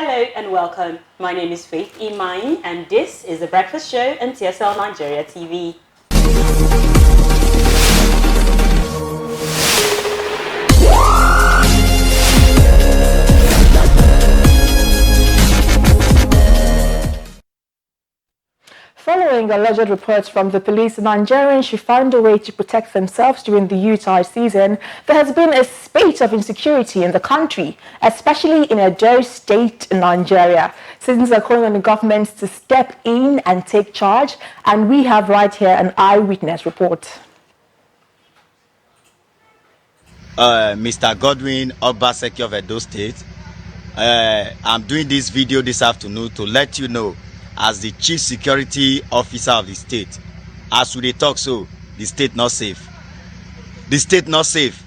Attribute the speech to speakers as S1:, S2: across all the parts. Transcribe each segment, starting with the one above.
S1: Hello and welcome. My name is Faith Imai and this is The Breakfast Show on TSL Nigeria TV.
S2: Following alleged reports from the police, Nigerians should find a way to protect themselves during the Utah season. There has been a spate of insecurity in the country, especially in Edo State, Nigeria. Citizens are calling on the government to step in and take charge, and we have right here an eyewitness report.
S3: Mr. Godwin Obaseki of Edo State. I'm doing this video this afternoon to let you know, as the chief security officer of the state, as we talk, so the state not safe. The state not safe.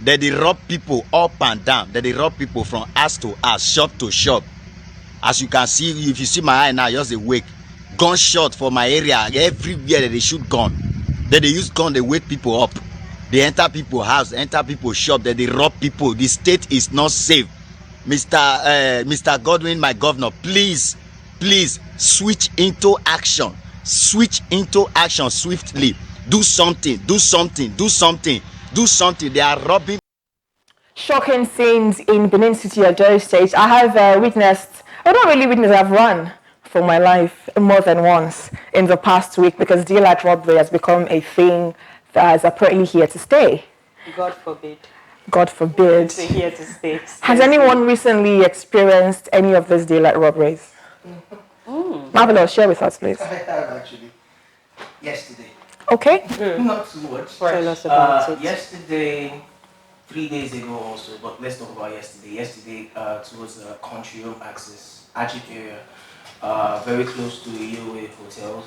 S3: They rob people up and down. They rob people from house to house, shop to shop. As you can see, if you see my eye now, just awake. Gunshot for my area everywhere. That they shoot gun. They use gun. They wake people up. They enter people's house, enter people's shop. They rob people. The state is not safe. Mr. Godwin, my governor, please switch into action. Switch into action swiftly. Do something. They are robbing.
S2: Shocking scenes in Benin City, Edo State. I have witnessed, well, not really witnessed, I've run for my life more than once in the past week because daylight robbery has become a thing that is apparently here to stay.
S1: God forbid.
S2: God forbid.
S1: It's here to stay.
S2: Has anyone recently experienced any of these daylight robberies? Marvelous, share with us, please.
S4: I have actually. Yesterday.
S2: Okay.
S4: Not too much.
S1: Tell us about it.
S4: Yesterday, 3 days ago also, but let's talk about yesterday. Yesterday, towards the country home access, Ajip area, very close to the UA hotels.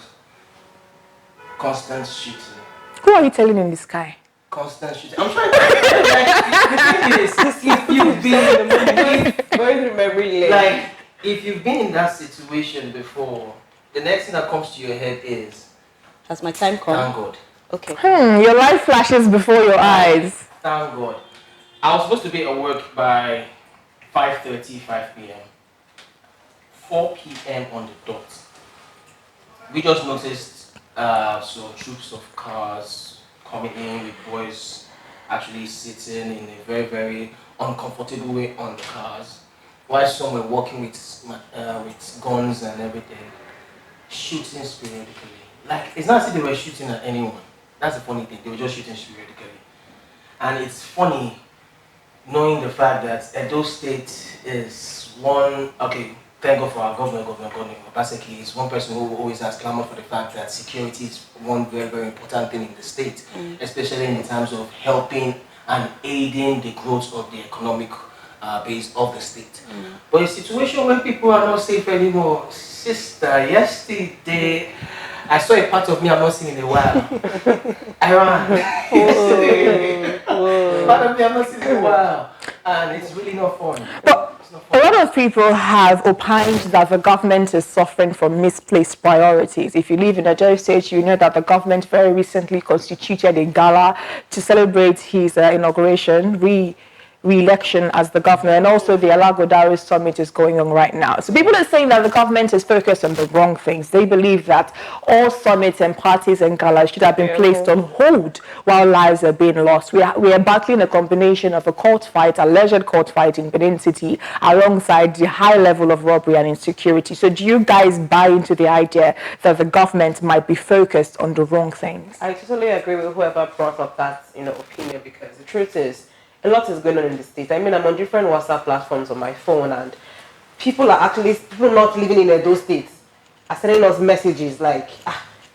S4: Constant shooting.
S2: Who are you telling in the sky?
S4: Constant shooting. I'm trying to. The thing is, if you've been
S1: Going through memory lane.
S4: like, if you've been in that situation before, the next thing that comes to your head is,
S1: Has my time come?
S4: thank God.
S1: Okay.
S2: Your life flashes before your eyes.
S4: Thank God. I was supposed to be at work by 5:30, 5 p.m. 4 p.m. on the dot. We just noticed some troops of cars coming in with boys actually sitting in a very, very uncomfortable way on the cars, while some were walking with guns and everything, shooting sporadically. Like, it's not as if they were shooting at anyone. That's the funny thing. They were just shooting sporadically. And it's funny knowing the fact that Edo State is one, okay, thank God for our governor, Obaseki is one person who always has clamored for the fact that security is one very, very important thing in the state, especially in terms of helping and aiding the growth of the economic base of the state. But a situation where people are not safe anymore, sister, yesterday, I saw a part of me I've not seen in a while. I ran. Part of me I've not seen in a while. And it's really not fun.
S2: But a lot of people have opined that the government is suffering from misplaced priorities. If you live in Edo State, you know that the government very recently constituted a gala to celebrate his inauguration, re-election as the governor, and also the Alagodari summit is going on right now. So people are saying that the government is focused on the wrong things. They believe that all summits and parties and galas should have been placed on hold while lives are being lost. We are battling a combination of a alleged court fight in Benin City, alongside the high level of robbery and insecurity. So do you guys buy into the idea that the government might be focused on the wrong things?
S5: I totally agree with whoever brought up that opinion, because the truth is, a lot is going on in the state. I mean, I'm on different WhatsApp platforms on my phone, and people not living in those states are sending us messages like,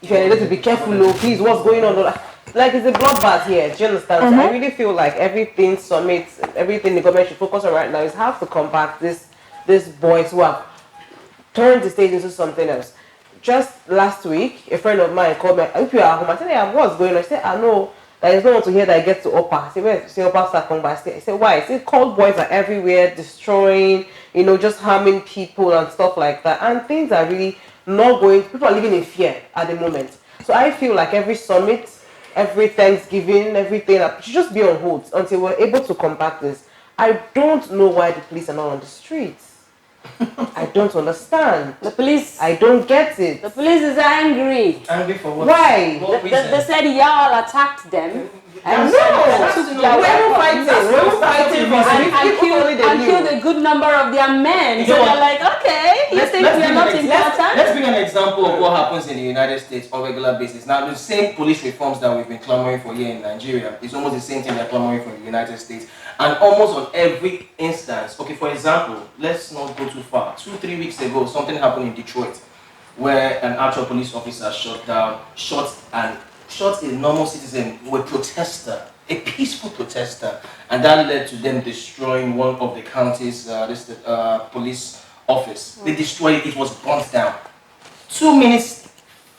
S5: if you're able to be careful, please, what's going on? Like, it's a bloodbath here. Do you understand? So I really feel like everything summits, everything the government should focus on right now is how to combat these boys who have turned the state into something else. Just last week, a friend of mine called me. I hope you are home. I said, "Yeah, what's going on?" I said, "I know. There's no one to hear that I get to Upper." I said, "Where? Say Upper start coming by." I said, "Why?" I said, "Cold boys are everywhere, destroying, just harming people and stuff like that. And things are really not going. People are living in fear at the moment. So I feel like every summit, every Thanksgiving, everything should just be on hold until we're able to combat this. I don't know why the police are not on the streets. I don't understand.
S1: The police.
S5: I don't get it.
S1: The police is angry.
S4: Angry for what?
S5: Why?
S4: What
S1: They
S4: reason?
S1: said y'all attacked them. And
S5: No!
S1: took their weapons.
S5: We're fighting for
S1: And killed a good number of their men.
S4: You
S1: So
S4: know
S1: they're
S4: what?
S1: like, okay, you think we're not important?
S4: Let's bring an example of what happens in the United States on a regular basis. Now, the same police reforms that we've been clamoring for here in Nigeria is almost the same thing they're clamoring for in the United States. And almost on every instance, okay, for example, let's not go too far. 2-3 weeks ago, something happened in Detroit where an actual police officer shot a normal citizen, a protester, a peaceful protester, and that led to them destroying one of the county's police office. They destroyed it, it was burnt down. 2 minutes,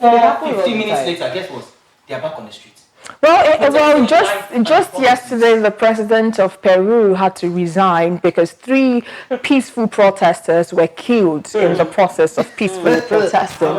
S4: 15 minutes later, guess what? They are back on the street.
S2: Well, just yesterday, the president of Peru had to resign because 3 peaceful protesters were killed in the process of peacefully protesting.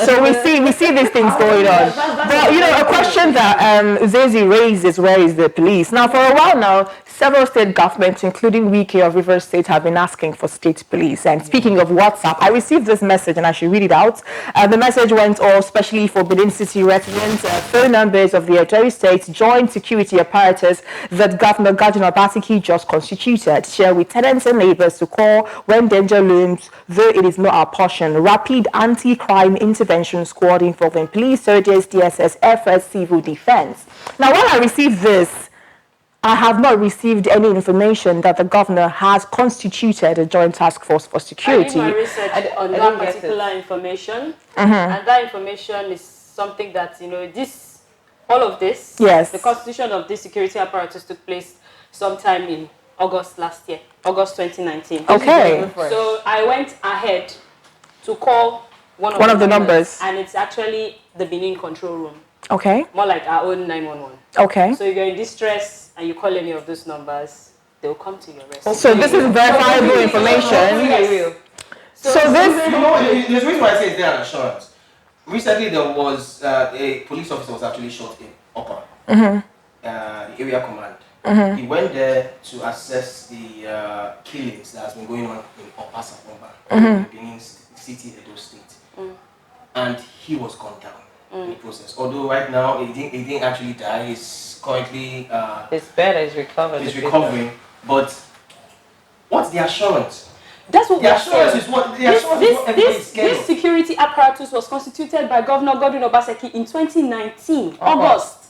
S2: So we see these things going on. But a question that Uzezi raises: where is the police? Now, for a while now, several state governments, including Wike of Rivers State, have been asking for state police. And speaking of WhatsApp, I received this message, and I should read it out. The message went all especially for Benin City residents. Phone numbers of the Terry State's joint security apparatus that Governor Gardiner Batiki just constituted share with tenants and neighbors to call when danger looms, though it is not our portion. Rapid anti-crime intervention squad involving police, soldiers, DSS, Air Force, civil defense. Now, while I received this, I have not received any information that the governor has constituted a joint task force for security.
S1: I did my research on that particular information, and that information is something that, all of this,
S2: yes,
S1: the constitution of this security apparatus took place sometime in August last year, August 2019.
S2: Okay.
S1: So I went ahead to call one of the numbers, and it's actually the Benin control room.
S2: Okay.
S1: More like our own 911.
S2: Okay.
S1: So if you're in distress and you call any of those numbers, they'll come to your rescue.
S2: So this is verifiable information.
S1: Yes.
S2: So this,
S4: there's a reason why I say it's there on assurance. Recently, there was a police officer was actually shot in Upper, the area command. He went there to assess the killings that has been going on in Upper Sapomba, in Benin City, Edo State, and he was gunned down in the process. Although right now he didn't actually die. He's currently
S5: his bed is recovered.
S4: He's recovering, but what's the assurance?
S1: That's what
S4: the assurance is what the assurance is what everybody is scared of.
S1: This security apparatus was constituted by Governor Godwin Obaseki in 2019, August.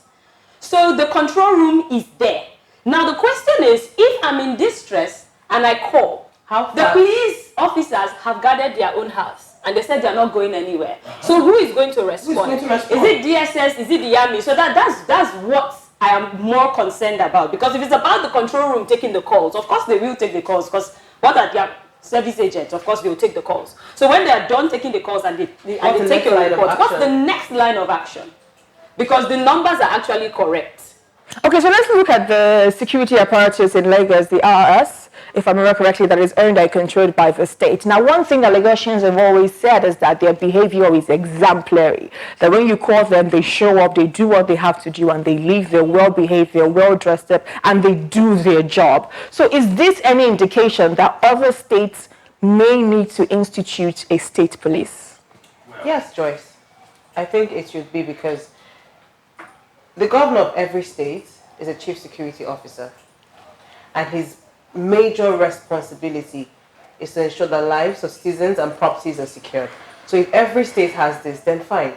S1: So the control room is there. Now the question is, if I'm in distress and I call, the police officers have guarded their own house and they said they're not going anywhere. So who is going to respond? Is it DSS? Is it the army? So that's what I am more concerned about. Because if it's about the control room taking the calls, of course they will take the calls, because what are their service agents? Of course they will take the calls. So when they are done taking the calls and they take your report, what's the next line of action? Because the numbers are actually correct.
S2: Okay, so let's look at the security apparatus in Lagos, the RRS, if I remember correctly, that is owned and controlled by the state. Now, one thing that Lagosians have always said is that their behavior is exemplary. That when you call them, they show up, they do what they have to do, and they leave. They're well-behaved, they're well-dressed up, and they do their job. So is this any indication that other states may need to institute a state police?
S5: Yes, Joyce. I think it should be, because the governor of every state is a chief security officer, and his major responsibility is to ensure the lives of citizens and properties are secured. So if every state has this, then fine.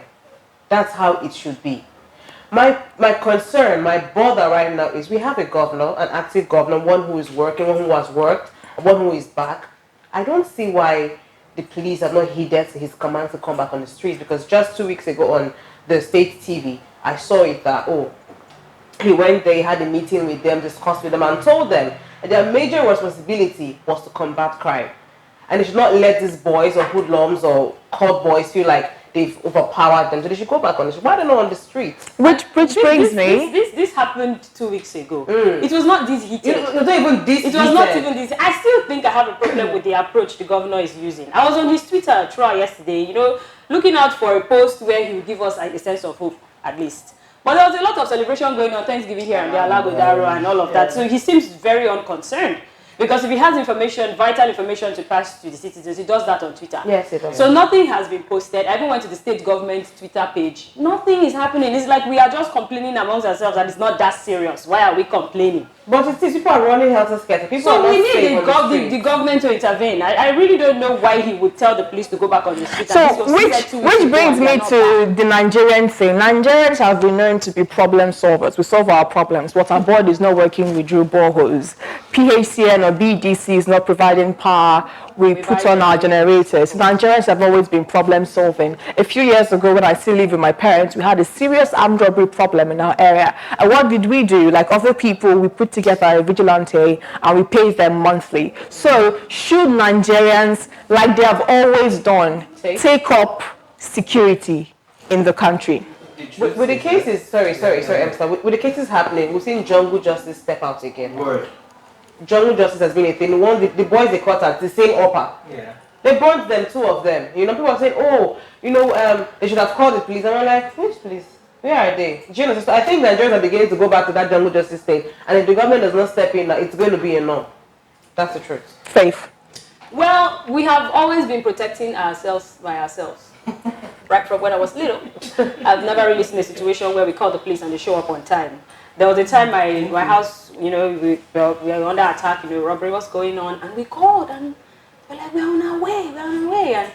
S5: That's how it should be. My concern, my bother right now is we have a governor, an active governor, one who is working, one who has worked, one who is back. I don't see why the police have not heeded his command to come back on the streets, because just 2 weeks ago on the state TV, I saw it that, he went there, had a meeting with them, discussed with them, and told them that their major responsibility was to combat crime. And they should not let these boys or hoodlums or court boys feel like they've overpowered them. So they should go back on the street. Why are they not on the streets?
S2: Which brings me...
S1: This happened 2 weeks ago. It was not this heated.
S5: It was not even this
S1: It was not even this. I still think I have a problem with the approach the governor is using. I was on his Twitter throughout yesterday, looking out for a post where he would give us a sense of hope, at least. But there was a lot of celebration going on, Thanksgiving here and there, Alago Daro and all of that. So he seems very unconcerned. Because if he has information, vital information to pass to the citizens, he does that on Twitter.
S5: Yes, it does.
S1: So nothing has been posted. I even went to the state government Twitter page. Nothing is happening. It's like we are just complaining amongst ourselves and it's not that serious. Why are we complaining?
S5: But it is, people are running helter skelter. People
S1: So
S5: are
S1: we
S5: not
S1: need
S5: safe on the
S1: the
S5: street.
S1: government to intervene. I really don't know why he would tell the police to go back on the street. And this
S2: So,
S1: was said 2 weeks
S2: which
S1: ago
S2: brings
S1: and they
S2: me
S1: are not
S2: to
S1: back.
S2: the Nigerian thing. Nigerians have been known to be problem solvers. We solve our problems. What our board is not working, we drill boreholes. PHCN or BDC is not providing power, we put on our generators. Nigerians have always been problem solving. A few years ago, when I still live with my parents, we had a serious armed robbery problem in our area. And what did we do? Like other people, we put together a vigilante and we pay them monthly. So should Nigerians, like they have always done, take up security in the country?
S5: With the cases, sorry, Emster. With the cases happening, we've seen jungle justice step out again.
S4: Word.
S5: Jungle justice has been a thing. The boys they caught at the same upper.
S4: Yeah.
S5: They burned them, 2 of them. You know, people are saying, oh, you know, they should have called the police. And I'm like, which police? Where are they? Do you know, so I think Nigerians are beginning to go back to that jungle justice thing. And if the government does not step in, it's going to be a no. That's the truth.
S2: Faith.
S1: Well, we have always been protecting ourselves by ourselves. Right from when I was little. I've never really seen a situation where we call the police and they show up on time. There was a time my house, you know, we were under attack, you know, robbery was going on, and we called and we're like, we're on our way. And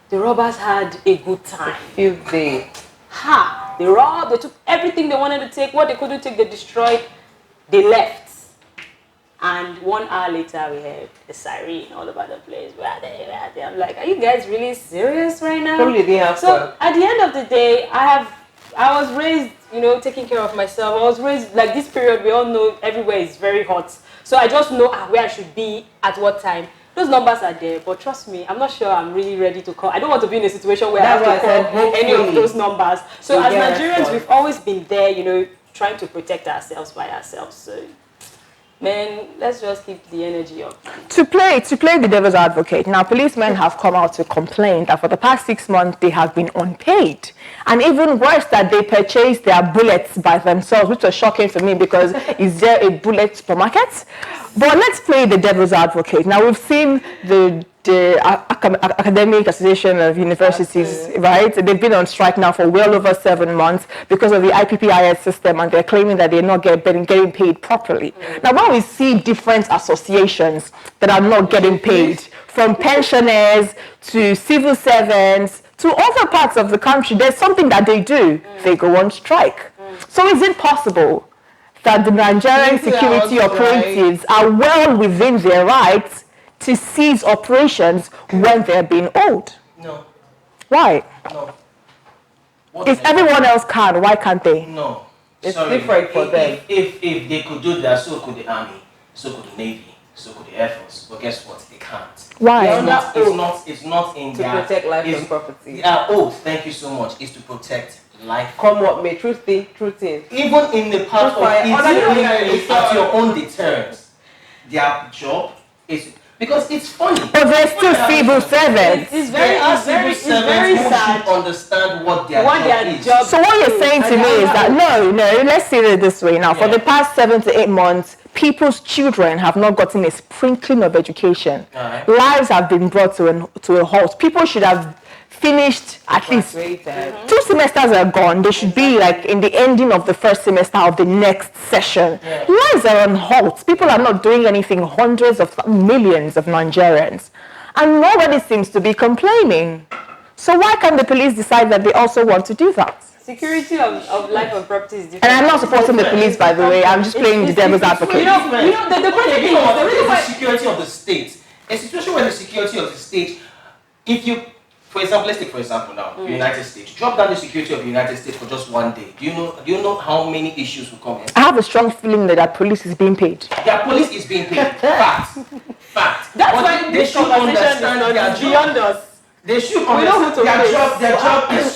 S1: the robbers had a good time.
S5: Few days.
S1: They robbed, they took everything they wanted to take, what they couldn't take, they destroyed, they left. And 1 hour later, we heard a siren all over the place. Where are they? Where are they? I'm like, are you guys really serious right now?
S5: Probably they have
S1: So at the end of the day, I was raised, you know, taking care of myself. I was raised, like this period, we all know everywhere is very hot. So I just know where I should be at what time. Those numbers are there, but trust me, I'm not sure I'm really ready to call. I don't want to be in a situation where I have to call any of those numbers. So as Nigerians, we've always been there, you know, trying to protect ourselves by ourselves. So, man, let's just keep the energy up.
S2: To play the devil's advocate, now policemen have come out to complain that for the past 6 months they have been unpaid. And even worse, that they purchased their bullets by themselves, which was shocking for me because is there a bullet supermarket? But let's play the devil's advocate. Now we've seen the Academic Association of Universities, right? They've been on strike now for well over 7 months because of the IPPIS system, and they're claiming that they're not getting paid properly. Now, when we see different associations that are not getting paid, from pensioners to civil servants to other parts of the country, there's something that they do. They go on strike. So is it possible that the Nigerian security operatives are well within their rights to cease operations when they're being owed?
S4: No.
S2: Why?
S4: No.
S2: If everyone else can, why can't they?
S4: No.
S5: It's different for them.
S4: If they could do that, so could the Army, so could the Navy, so could the Air Force. But guess what? They can't.
S2: Why?
S4: It's not in
S5: To
S4: their...
S5: protect life and property.
S4: Their oath, thank you so much, is to protect life.
S5: Come what may, truth in.
S4: Even in the part of it at your own deterrence, their job is... Because it's funny.
S2: But they're still civil servants.
S1: It's very sad.
S4: Understand what their job is.
S2: So what you're saying to me is that, no, let's say it this way now. For the past 7 to 8 months, people's children have not gotten a sprinkling of education. Lives have been brought to a halt. People should have finished at least 2 semesters are gone. They should be like in the ending of the first semester of the next session. Lives are on halt. People are not doing anything. Hundreds of millions of Nigerians, and nobody seems to be complaining. So why can't the police decide that they also want to do that?
S1: Security of life and property is different.
S2: And I'm not supporting the police, by the way. I'm just playing the devil's advocate.
S1: You know, the question is, the reason why...
S4: the security of the state, a situation where the security of the state, if you, for example, let's take for example now, the United States, drop down the security of the United States for just 1 day. Do you know how many issues will come in?
S2: I have a strong feeling that police is being paid.
S4: Their police is being paid. Fact.
S1: That's why
S4: they should understand their
S1: beyond
S4: job.
S1: us.
S4: They should understand their job is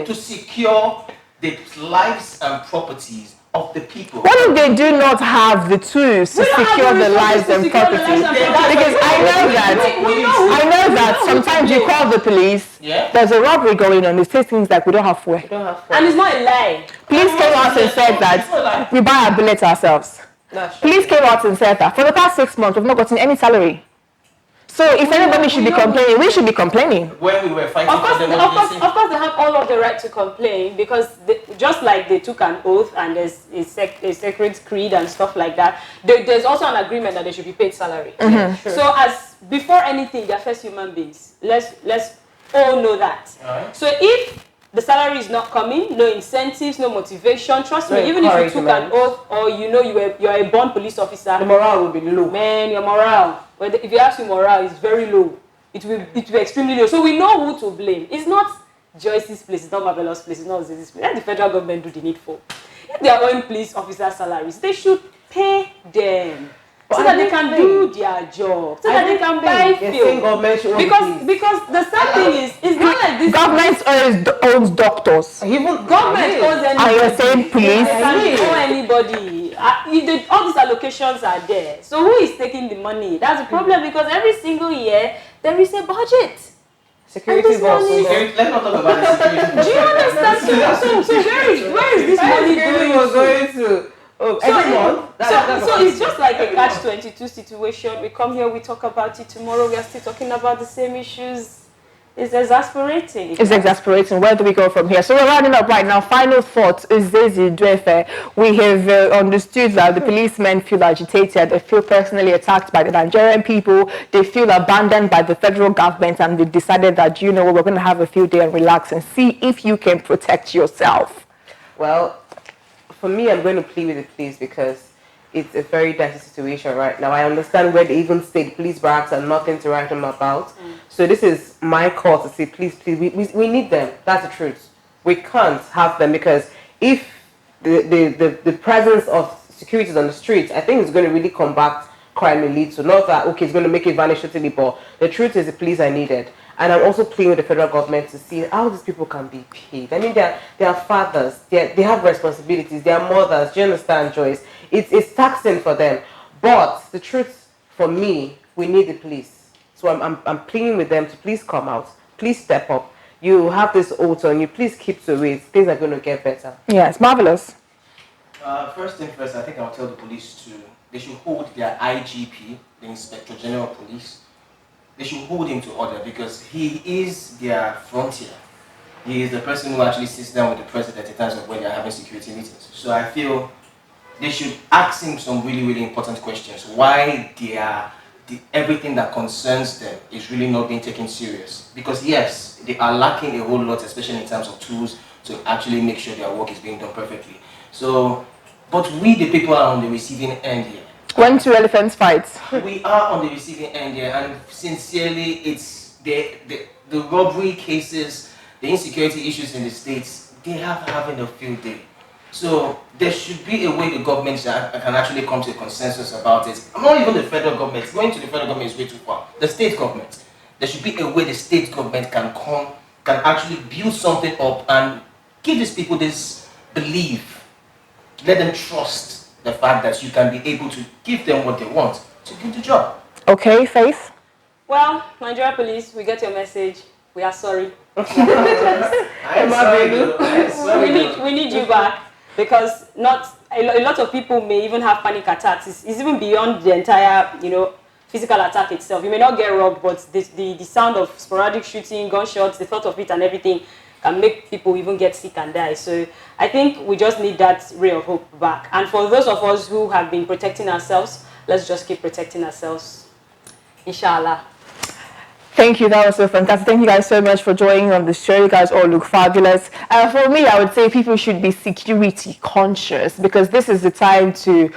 S4: to secure the lives and properties of the people.
S2: What if they do not have the tools to secure the lives and property? Because I know that sometimes you call the police, there's a robbery going on, they say things like, we don't have fuel.
S1: And it's not a lie.
S2: Police came out and said that we buy our bullets ourselves. Police came out and said that for the past 6 months, we've not gotten any salary. So if anybody should be complaining, we should be complaining.
S4: When we were fighting
S1: Of course,
S4: for them,
S1: of course, they have all of the right to complain because just like they took an oath and there's a sacred creed and stuff like that, there's also an agreement that they should be paid salary.
S2: Sure.
S1: So as before anything, they're first human beings. Let's all know that. So if the salary is not coming, no incentives, no motivation. Trust me, even if you took an oath or you're a born police officer,
S5: the morale will be low.
S1: Man, your morale. Well, if you ask your morale, it's very low. It will be extremely low. So we know who to blame. It's not Joyce's place, it's not Marvelous' place, it's not Ziz's place. Let the federal government do the needful. If they are owing police officer salaries, they should pay them. So that they can do their job. So that they can buy fuel. Because the sad thing is, it's not like this.
S2: Government owns doctors.
S1: Even government owns anybody.
S2: Are you saying police?
S1: They can owe anybody. All these allocations are there. So who is taking the money? That's the problem because every single year there is a budget.
S5: Security boss.
S4: Let's not talk about the security.
S1: Do you understand? So where is this money going to?
S5: Oh, every month.
S1: So it's just like a catch-22 situation. We come here, we talk about it. Tomorrow we are still talking about the same issues. It's exasperating.
S2: It's exasperating. Where do we go from here? So we're rounding up right now. Final thoughts is we have understood that the policemen feel agitated. They feel personally attacked by the Nigerian people. They feel abandoned by the federal government, and they decided that, you know what, we're going to have a few days and relax and see if you can protect yourself.
S5: Well, for me, I'm going to plead with the police because it's a very dicey situation right now. I understand where they even state police barracks are nothing to write them about. So this is my call to say, please, we need them. That's the truth. We can't have them because if the presence of security on the streets, I think it's going to really combat crime elite. So not that, okay, it's going to make it vanish totally, but the truth is the police are needed. And I'm also pleading with the federal government to see how these people can be paid. I mean, they are fathers. They have responsibilities. They are mothers. Do you understand, Joyce? It's taxing for them. But the truth, for me, we need the police. So I'm pleading with them to please come out. Please step up. You have this oath on you. Please keep to it. Things are going to get better.
S2: Yes, Marvelous.
S4: First thing first, I think I'll tell the police they should hold their IGP, the Inspector General of Police. They should hold him to order because he is their frontier. He is the person who actually sits down with the president in terms of when they are having security meetings. So I feel they should ask him some really, really important questions. Why everything that concerns them is really not being taken serious. Because yes, they are lacking a whole lot, especially in terms of tools to actually make sure their work is being done perfectly. So, but we the people are on the receiving end here.
S2: When two elephants fight.
S4: We are on the receiving end here, and sincerely, it's the robbery cases, the insecurity issues in the states, they are having a field day. So there should be a way the government can actually come to a consensus about it. Not even the federal government. Going to the federal government is way too far. The state government. There should be a way the state government can actually build something up and give these people this belief. Let them trust the fact that you can be able to give them what they want to do the job.
S2: Okay, Faith?
S1: Well, Nigeria police, we get your message. We are sorry. We need you back because a lot of people may even have panic attacks. It's even beyond the entire, physical attack itself. You may not get robbed, but the sound of sporadic shooting, gunshots, the thought of it and everything can make people even get sick and die. So I think we just need that ray of hope back. And for those of us who have been protecting ourselves, let's just keep protecting ourselves. Inshallah.
S2: Thank you. That was so fantastic. Thank you guys so much for joining on the show. You guys all look fabulous. For me, I would say people should be security conscious because this is the time to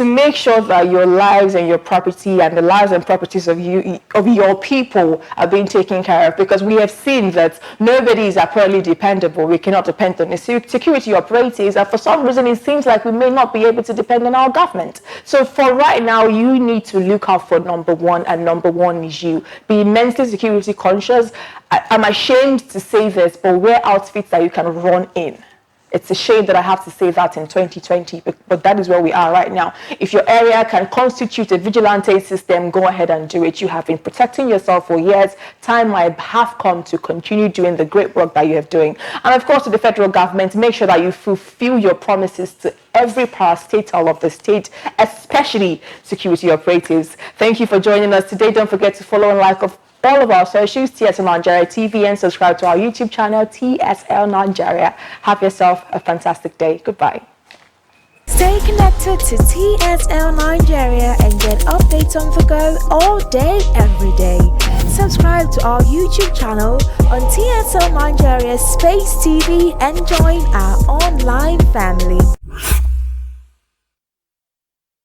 S2: make sure that your lives and your property and the lives and properties of your people are being taken care of, because we have seen that nobody is apparently dependable. We cannot depend on the security operatives, and for some reason it seems like we may not be able to depend on our government. So for right now, you need to look out for number one, and number one is you. Be immensely security conscious. I'm ashamed to say this, but wear outfits that you can run in. It's a shame that I have to say that in 2020, but that is where we are right now. If your area can constitute a vigilante system, go ahead and do it. You have been protecting yourself for years. Time might have come to continue doing the great work that you are doing. And of course, to the federal government, make sure that you fulfill your promises to every parastatal of the state, especially security operatives. Thank you for joining us today. Don't forget to follow and like all of our socials, TSL Nigeria TV, and subscribe to our YouTube channel, TSL Nigeria. Have yourself a fantastic day. Goodbye.
S6: Stay connected to TSL Nigeria and get updates on the go all day, every day. Subscribe to our YouTube channel on TSL Nigeria Space TV and join our online family.